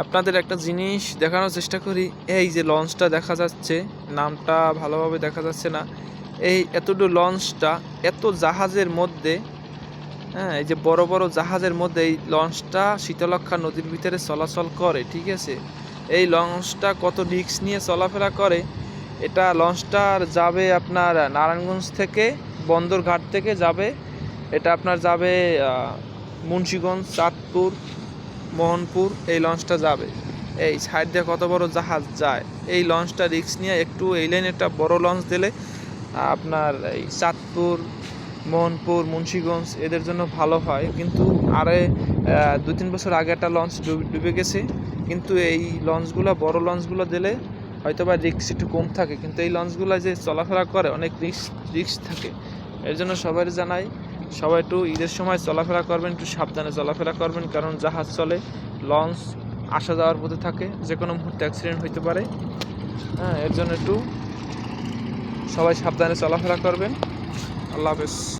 আপনাদের একটা জিনিস দেখানোর চেষ্টা করি। এই যে লঞ্চটা দেখা যাচ্ছে, নামটা ভালোভাবে দেখা যাচ্ছে না। এই এতটুকু লঞ্চটা এত জাহাজের মধ্যে, হ্যাঁ, এই যে বড় বড় জাহাজের মধ্যে এই লঞ্চটা শীতলক্ষ্যা নদীর ভিতরে চলাচল করে, ঠিক আছে। এই লঞ্চটা কত রিস্ক নিয়ে চলাফেরা করে। এটা লঞ্চটার যাবে আপনার নারায়ণগঞ্জ থেকে, বন্দরঘাট থেকে যাবে। এটা আপনার যাবে মুন্সিগঞ্জ, চাঁদপুর, মোহনপুর। এই লঞ্চটা যাবে। এই সাইড দিয়ে কত বড় জাহাজ যায়। এই লঞ্চটা রিস্ক নিয়ে একটু এই লাইনে একটা বড় লঞ্চ দিলে আপনার এই চাঁদপুর, মোহনপুর, মুন্সিগঞ্জ এদের জন্য ভালো হয়। কিন্তু আরে 2-3 বছর আগে একটা লঞ্চ ডুবে গেছে। কিন্তু এই লঞ্চগুলো, বড় লঞ্চগুলো দিলে হয়তো বা রিস্ক একটু কম থাকে, কিন্তু এই লঞ্চগুলো যে চলাফেরা করে অনেক রিস্ক থাকে। এর জন্য সবাই জানাই, সবাই একটু ঈদের সময় চলাফেরা করবেন, একটু সাবধানে চলাফেরা করবেন, কারণ জাহাজ চলে, লঞ্চ আসা যাওয়ার পথে থাকে, যে কোনো মুহূর্তে অ্যাক্সিডেন্ট হইতে পারে। হ্যাঁ, এর জন্য একটু সবাই সাবধানে চলাফেরা করবেন। আল্লাহ হাফেজ।